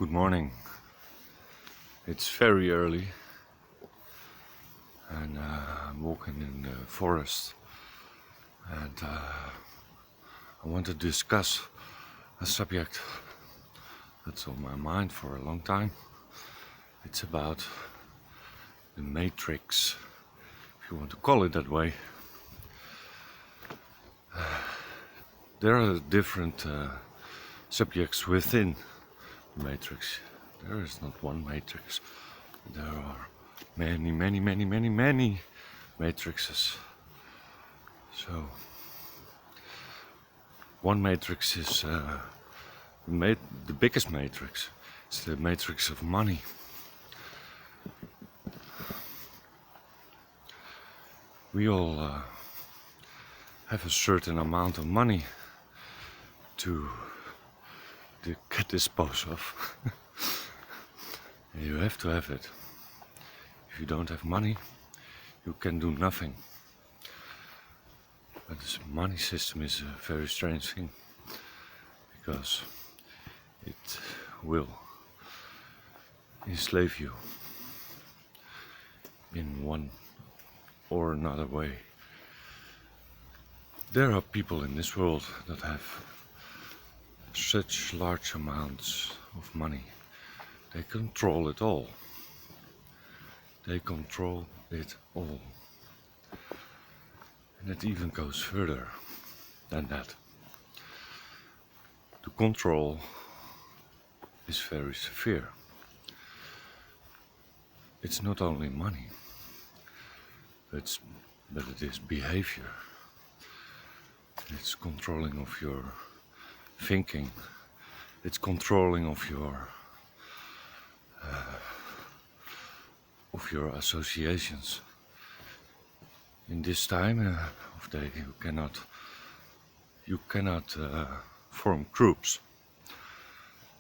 Good morning. It's very early and I'm walking in the forest and I want to discuss a subject that's on my mind for a long time. It's about the matrix, if you want to call it that way. There are different subjects within the matrix. There is not one matrix. There are many matrices. So one matrix is the biggest matrix. It's the matrix of money. We all have a certain amount of money to dispose of. You have to have it. If you don't have money, you can do nothing. But this money system is a very strange thing, because it will enslave you in one or another way. There are people in this world that have such large amounts of money. They control it all. They control it all. And it even goes further than that. The control is very severe. It's not only money, but it is behavior. It's controlling of your thinking. It's controlling of your associations. In this time of day, you cannot form groups.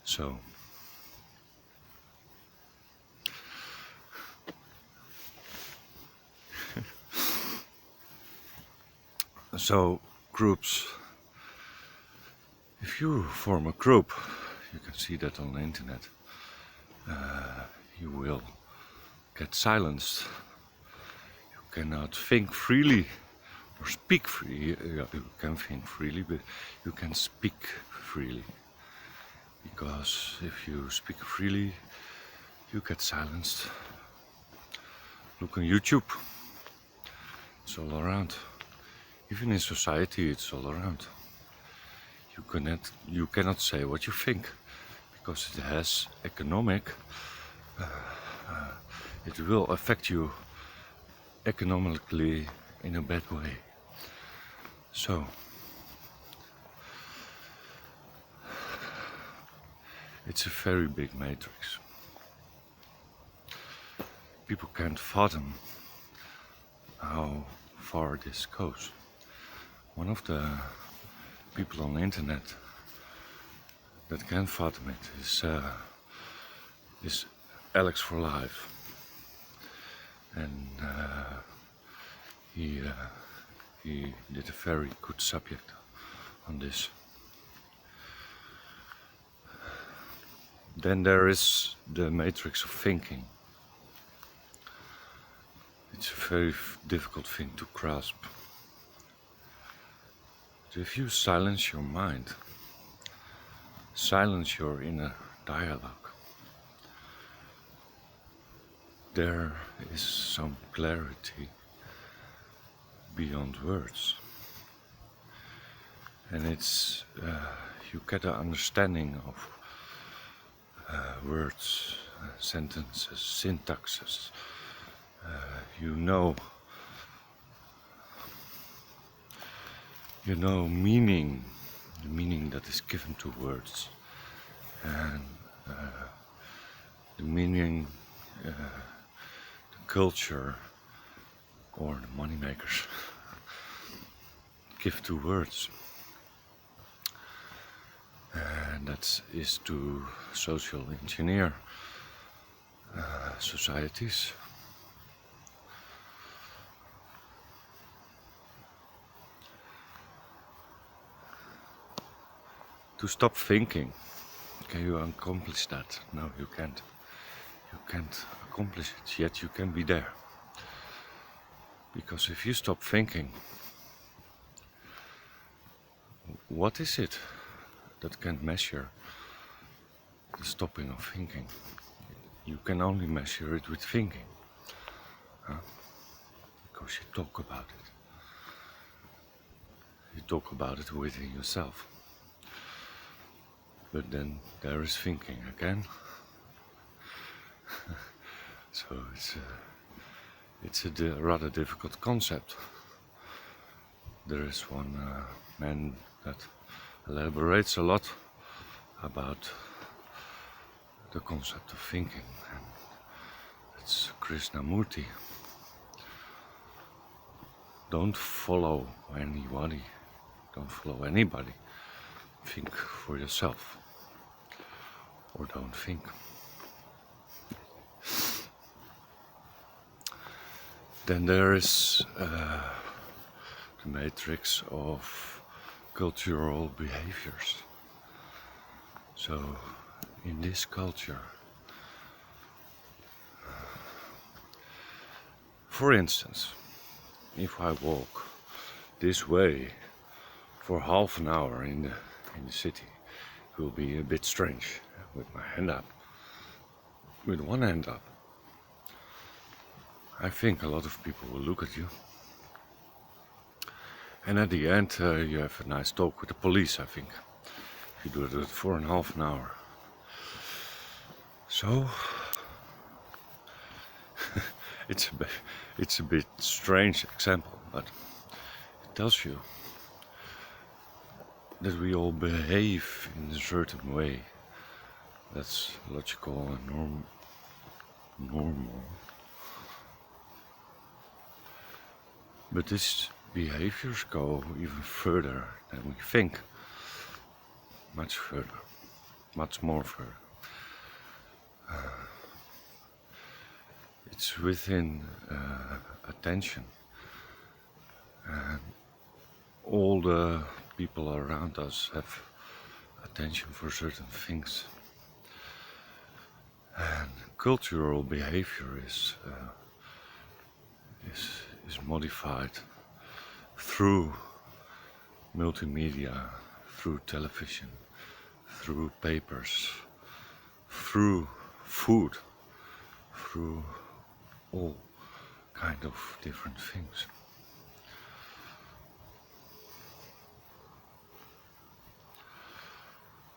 So groups. If you form a group, you can see that on the internet. You will get silenced. You cannot think freely or speak freely. You can think freely, but you can speak freely. Because if you speak freely, you get silenced. Look on YouTube. It's all around. Even in society, it's all around. You cannot say what you think, because it has economic. It will affect you economically in a bad way. So it's a very big matrix. People can't fathom how far this goes. One of the people on the internet that can fathom it is Alex for Life, and he did a very good subject on this. Then there is the matrix of thinking. It's a very difficult thing to grasp. If you silence your mind, silence your inner dialogue, there is some clarity beyond words. And it's you get an understanding of words, sentences, syntaxes. You know meaning, the meaning that is given to words, and the meaning, the culture, or the moneymakers give to words. And that is to social engineer societies. To stop thinking can you accomplish that? No, you can't. You can't accomplish it, yet you can be there. Because if you stop thinking, what is it that can measure the stopping of thinking? You can only measure it with thinking. Because you talk about it. You talk about it within yourself. But then there is thinking again. So it's a rather difficult concept. There is one man that elaborates a lot about the concept of thinking, and it's Krishnamurti. Don't follow anybody. Don't follow anybody. Think for yourself. Or don't think. Then there is the matrix of cultural behaviors. So in this culture, for instance, if I walk this way for half an hour in the city, it will be a bit strange with my hand up, with one hand up. I think a lot of people will look at you. And at the end, you have a nice talk with the police, I think. If you do it for half an hour. So, it's a bit strange example, but it tells you that we all behave in a certain way. That's logical and normal. But these behaviors go even further than we think. Much further. Much more further. It's within attention. And all the people around us have attention for certain things. And cultural behavior is modified through multimedia, through television, through papers, through food, through all kind of different things.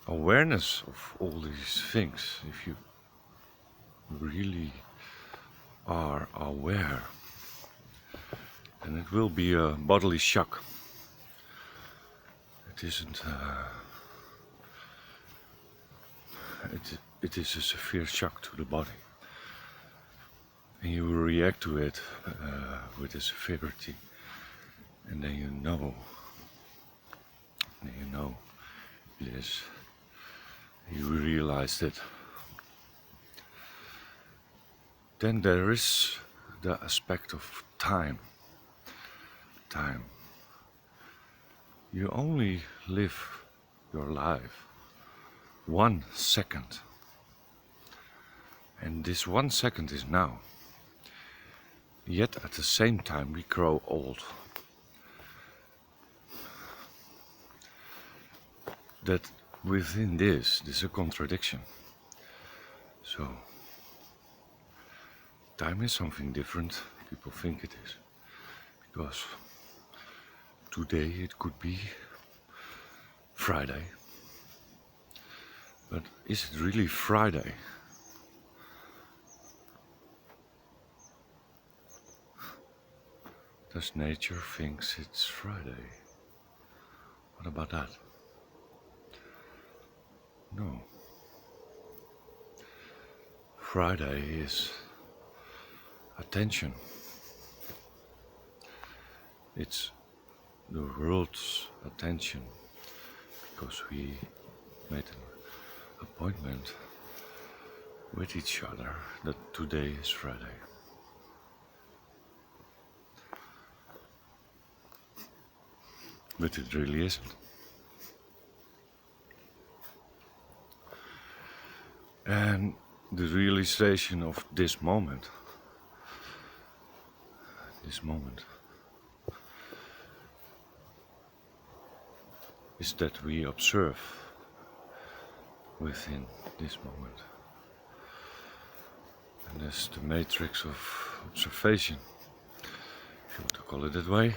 Awareness of all these things, if you really are aware, then it will be a bodily shock. It isn't. It is a severe shock to the body, and you will react to it with a severity, and then you know. It is. You realize that. Then there is the aspect of time. Time. You only live your life 1 second. And this 1 second is now. Yet at the same time we grow old. That within this, there's a contradiction. So, time is something different. People think it is. Because today it could be Friday. But is it really Friday? Does nature thinks it's Friday? What about that? No. Friday is attention. It's the world's attention because we made an appointment with each other that today is Friday. But it really isn't. And the realization of this moment is that we observe within this moment. And that's the matrix of observation, if you want to call it that way,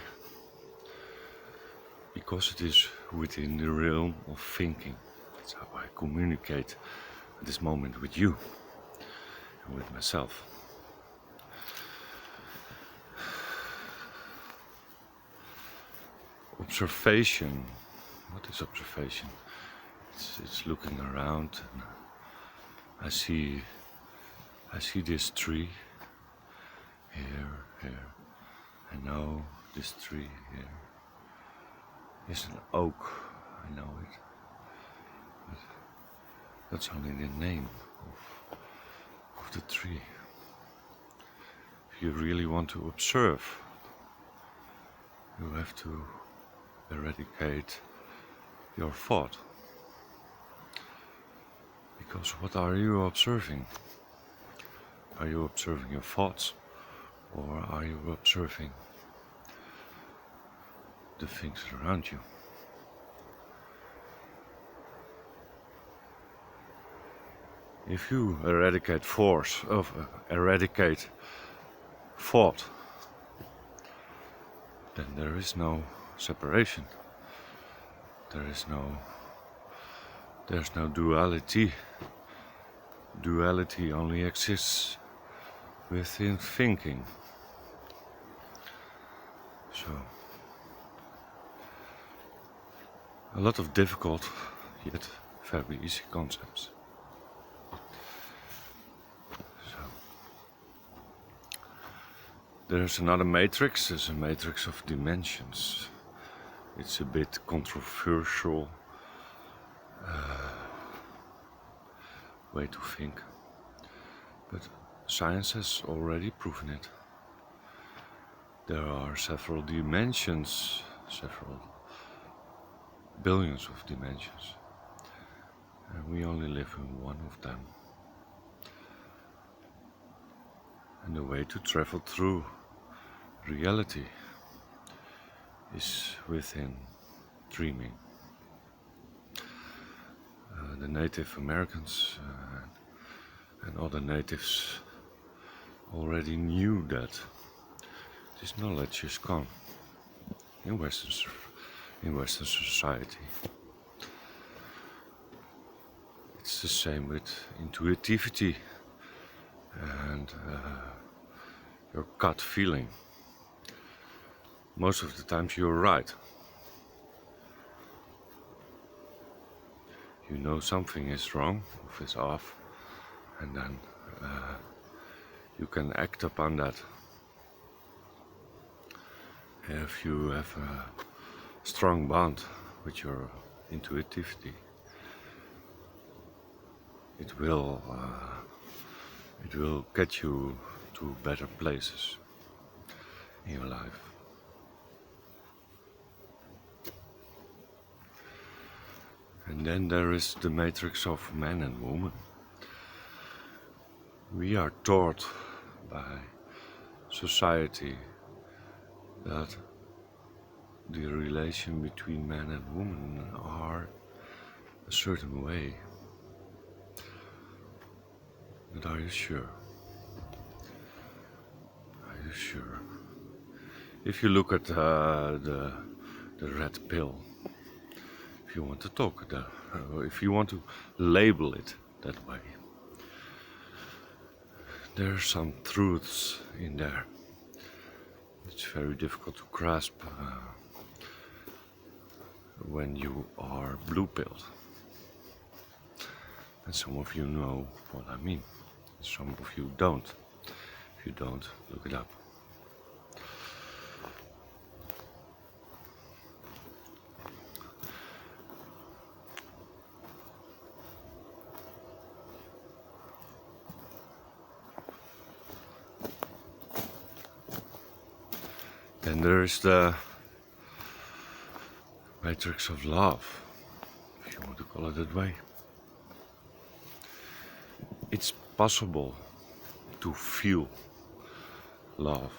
because it is within the realm of thinking. That's how I communicate at this moment with you and with myself. Observation. What is observation? It's looking around, and I see this tree here. I know this tree here is an oak. I know it. But that's only the name of the tree. If you really want to observe, you have to eradicate your thought. Because what are you observing? Are you observing your thoughts, or are you observing the things around you? If you eradicate thought, then there is no separation. There's no duality. Duality only exists within thinking. So, a lot of difficult yet very easy concepts. So, there's another matrix. There's a matrix of dimensions. It's a bit controversial way to think, but science has already proven it. There are several dimensions, several billions of dimensions, and we only live in one of them. And the way to travel through reality is within dreaming. The Native Americans and other natives already knew that this knowledge is gone in Western society. It's the same with intuitivity and your gut feeling. Most of the times you're right. You know something is wrong, or is off, and then you can act upon that. If you have a strong bond with your intuitivity, it will get you to better places in your life. And then there is the matrix of man and woman. We are taught by society that the relation between man and woman are a certain way. But are you sure? Are you sure? If you look at the red pill, if you want to talk, if you want to label it that way, there are some truths in there. It's very difficult to grasp when you are blue-pilled. And some of you know what I mean. Some of you don't. If you don't, look it up. Then there is the matrix of love, if you want to call it that way. it's possible to feel love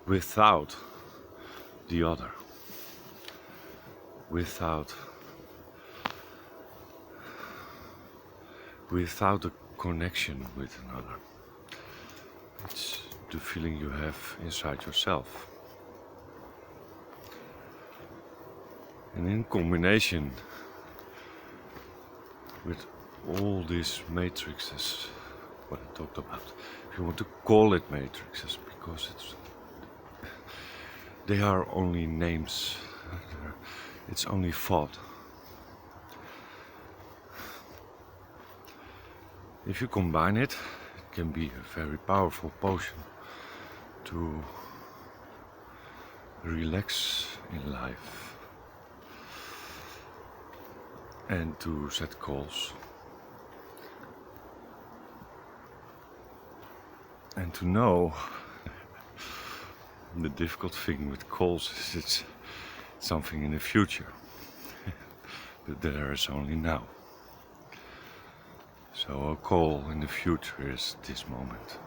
without the other, without a connection with another. It's the feeling you have inside yourself. And in combination with all these matrices, what I talked about, if you want to call it matrices, because they are only names, it's only thought. If you combine it, it can be a very powerful potion to relax in life and to set goals and to know. The difficult thing with goals is it's something in the future, but there is only now. So a goal in the future is this moment.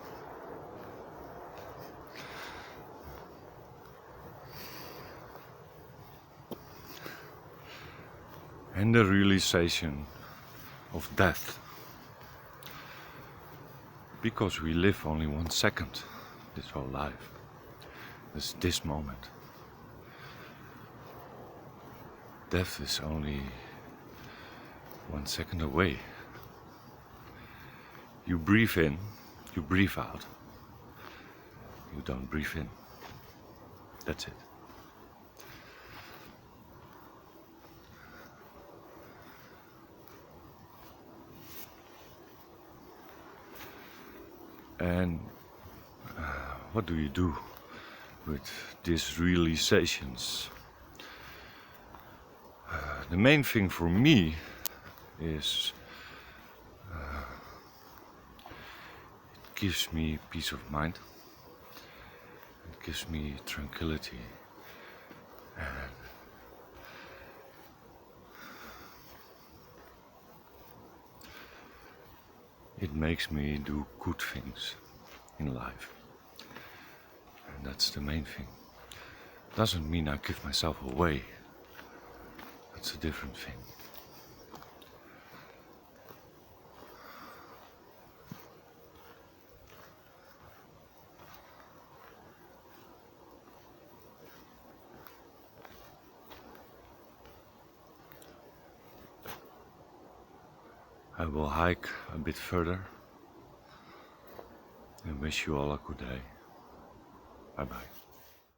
And the realization of death. Because we live only 1 second this whole life. It's this moment. Death is only 1 second away. You breathe in, you breathe out. You don't breathe in. That's it. And what do you do with these realizations? The main thing for me is it gives me peace of mind, it gives me tranquility, and it makes me do good things in life. And that's the main thing. Doesn't mean I give myself away. That's a different thing. I will hike a bit further and wish you all a good day. Bye bye.